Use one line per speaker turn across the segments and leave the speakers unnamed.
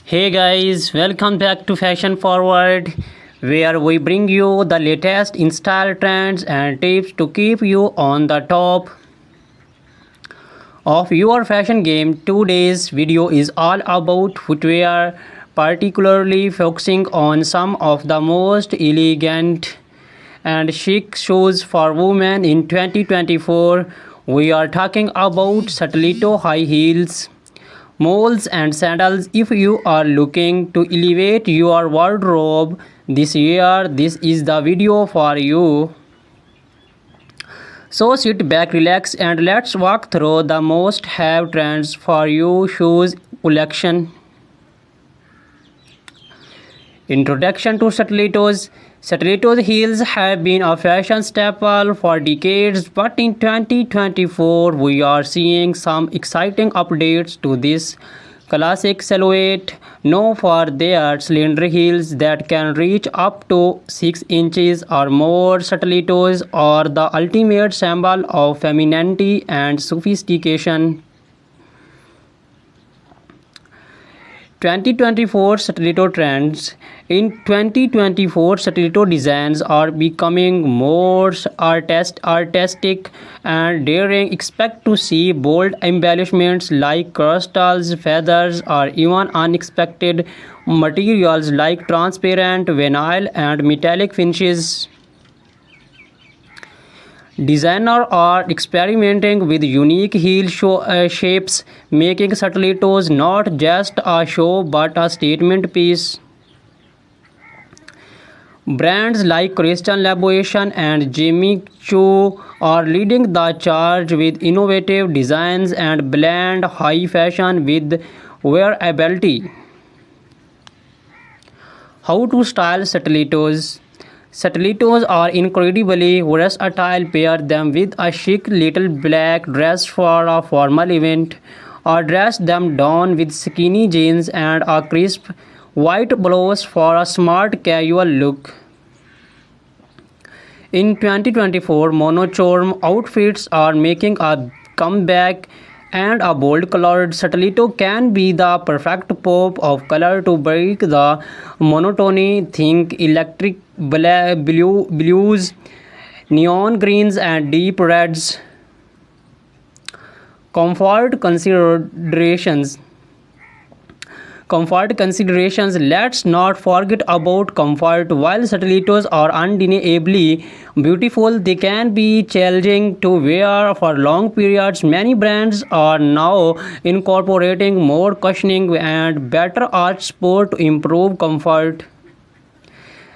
Hey guys, welcome back to Fashion Forward, where we bring you the latest in style trends and tips to keep you on the top of your fashion game. Today's video is all about footwear, particularly focusing on some of the most elegant and chic shoes for women in 2024. We are talking about stiletto high heels, moles and sandals. If you are looking to elevate your wardrobe this year, this is the video for you. So sit back, relax, and let's walk through the most have trends for you shoes collection. Introduction to stilettos. Stilettos heels have been a fashion staple for decades, but in 2024 we are seeing some exciting updates to this classic silhouette, known for their slender heels that can reach up to 6 inches or more. Stilettos are the ultimate symbol of femininity and sophistication. 2024 stiletto trends. In 2024, stiletto designs are becoming more artistic and daring. Expect to see bold embellishments like crystals, feathers, or even unexpected materials like transparent vinyl and metallic finishes. Designers are experimenting with unique shapes, making stilettos not just a show but a statement piece. Brands like Christian Louboutin and Jimmy Choo are leading the charge with innovative designs and blend high fashion with wearability. How to style stilettos? Stilettos are incredibly versatile. Pair them with a chic little black dress for a formal event, or dress them down with skinny jeans and a crisp white blouse for a smart casual look. In 2024, monochrome outfits are making a comeback, and a bold colored stiletto can be the perfect pop of color to break the monotony. Think electric blues, neon greens, and deep reds. Comfort considerations. Let's not forget about comfort. While stilettos are undeniably beautiful, they can be challenging to wear for long periods. Many brands are now incorporating more cushioning and better arch support to improve comfort.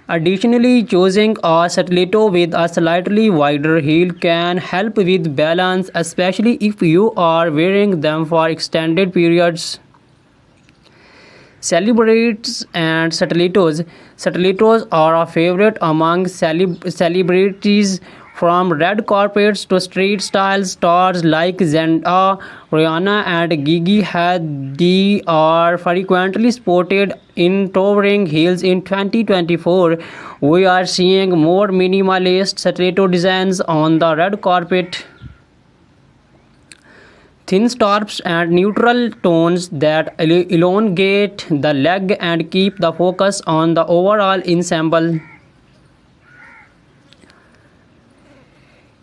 Additionally, choosing a stiletto with a slightly wider heel can help with balance, especially if you are wearing them for extended periods. Celebrities and stilettos. Stilettos are a favorite among celebrities, from red carpets to street style. Stars like Zendaya, Rihanna, and Gigi Hadid are frequently spotted in towering heels. In 2024, we are seeing more minimalist stiletto designs on the red carpet. Thin straps and neutral tones that elongate the leg and keep the focus on the overall ensemble.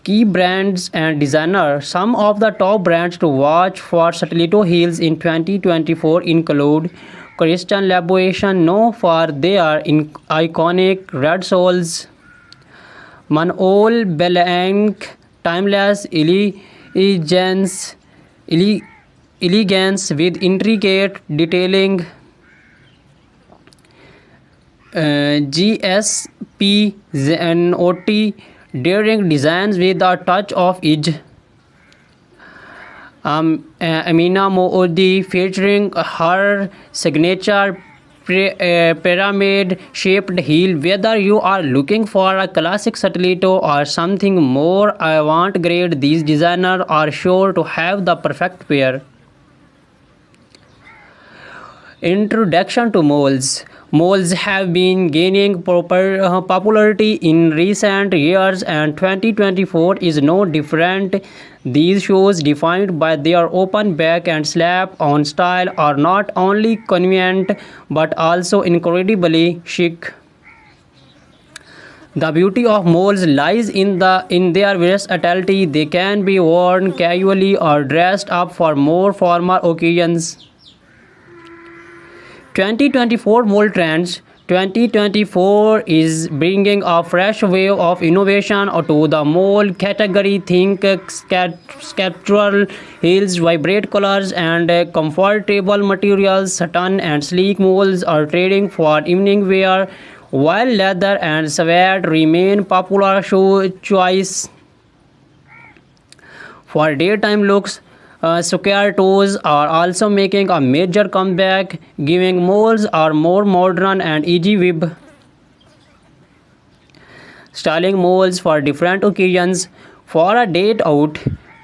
Key brands and designers. Some of the top brands to watch for stiletto heels in 2024 include Christian Louboutin, known for their iconic red soles; Manol Blahnik, timeless elegance with intricate detailing; GSP Zenotti, daring designs with a touch of edge; Amina Moody, featuring her signature pyramid-shaped heel. Whether you are looking for a classic stiletto or something more avant-garde, these designers are sure to have the perfect pair. Introduction to moles. Malls have been gaining popularity in recent years, and 2024 is no different. These shoes, defined by their open back and slap-on style, are not only convenient but also incredibly chic. The beauty of moles lies in their versatility. They can be worn casually or dressed up for more formal occasions. 2024 Mole Trends. 2024 is bringing a fresh wave of innovation to the mole category. Think sculptural heels, vibrant colors, and comfortable materials. Satin and sleek moles are trading for evening wear, while leather and suede remain popular shoe choice for daytime looks. Square toes are also making a major comeback, giving moles a more modern and easy web styling moles for different occasions. For a date out,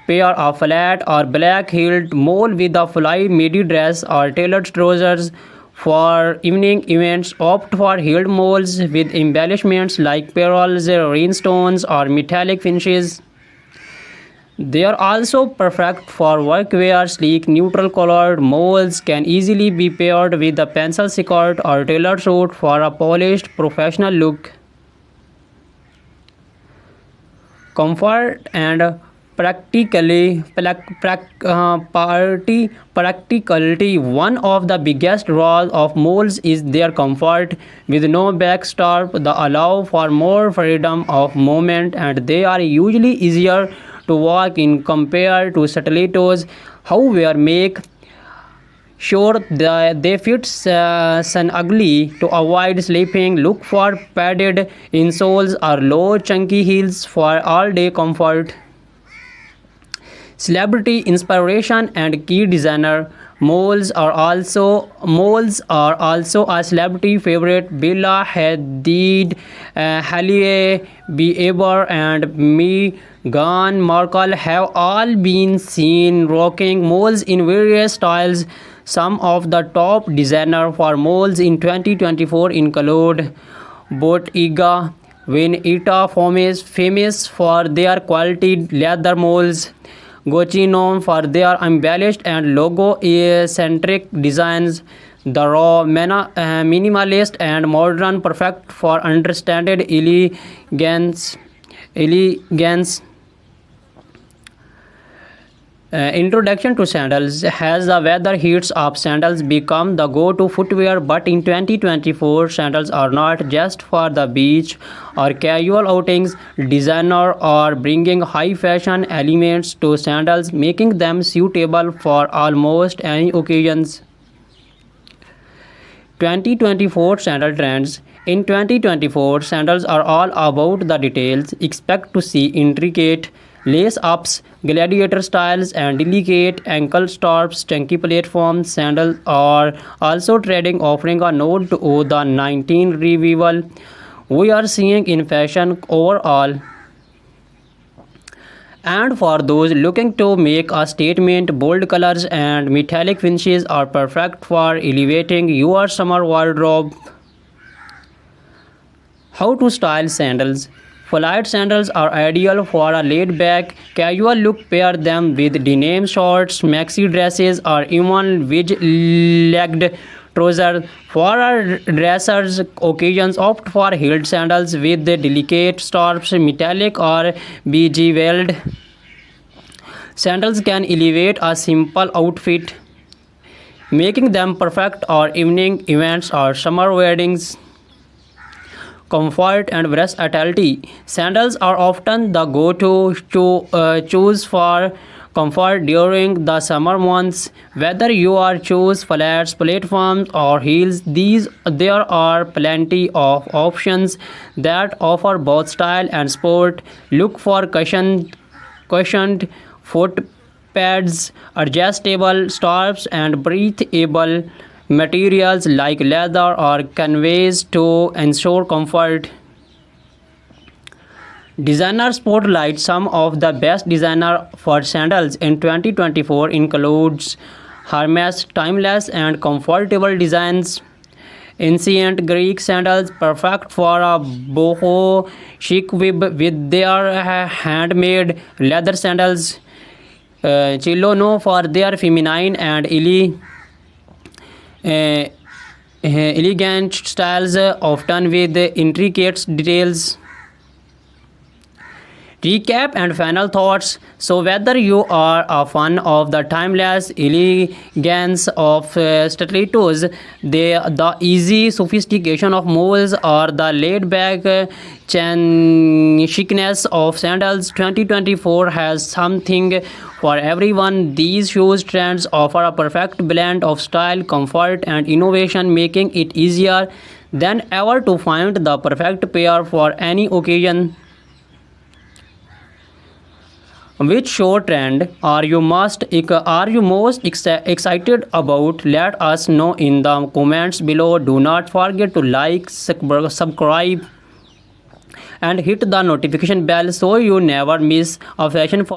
pair a flat or black heeled mole with a fly midi dress or tailored trousers. For evening events, opt for heeled moles with embellishments like pearls, rhinestones, or metallic finishes. They are also perfect for workwear. Sleek, neutral-colored moles can easily be paired with a pencil skirt or tailored suit for a polished, professional look. Comfort and practicality. One of the biggest draws of moles is their comfort. With no backstrap, they allow for more freedom of movement, and they are usually easier to walk in compared to stilettos. However, make sure that they fit snugly to avoid slipping. Look for padded insoles or low chunky heels for all-day comfort. Celebrity inspiration and key designer. Moles are also a celebrity favorite. Bella Hadid, Hailey Bieber, and Meghan Markle have all been seen rocking moles in various styles. Some of the top designers for moles in 2024 include Bottega Veneta, famous for their quality leather moles. Gucci, known for their embellished and logo-centric designs. The raw, minimalist, and modern, perfect for understated elegance. Introduction to sandals. Has the weather heats up, sandals become the go-to footwear, but in 2024 sandals are not just for the beach or casual outings. Designers are bringing high fashion elements to sandals, making them suitable for almost any occasions. 2024 Sandal Trends. In 2024, sandals are all about the details. Expect to see intricate lace-ups, gladiator styles, and delicate ankle straps. Chunky platform sandals are also trending, offering a nod to the 19 revival we are seeing in fashion overall. And for those looking to make a statement, bold colors and metallic finishes are perfect for elevating your summer wardrobe. How to style sandals. Flight sandals are ideal for a laid-back, casual look. Pair them with denim shorts, maxi dresses, or even wedge-legged trousers. For a dressers occasions, opt for heeled sandals with delicate straps. Metallic or bejeweled sandals can elevate a simple outfit, making them perfect for evening events or summer weddings. Comfort and versatility. Sandals are often the go-to choose for comfort during the summer months. Whether you are choose flats, platforms, or heels, there are plenty of options that offer both style and sport. Look for cushioned foot pads, adjustable straps, and breathable materials like leather or canvas to ensure comfort. Designer spotlight. Some of the best designer for sandals in 2024 includes Hermes. Timeless and comfortable designs Ancient Greek sandals, perfect for a boho chic with their handmade leather sandals. Chilono for their feminine and uh, elegant styles, often with intricate details. Recap and final thoughts. So, whether you are a fan of the timeless elegance of stilettos, the easy sophistication of moles, or the laid back chicness of sandals, 2024 has something for everyone. These shoes trends offer a perfect blend of style, comfort, and innovation, making it easier than ever to find the perfect pair for any occasion. Which show trend are you most excited about? Let us know in the comments below. Do not forget to like, subscribe, and hit the notification bell so you never miss a fashion.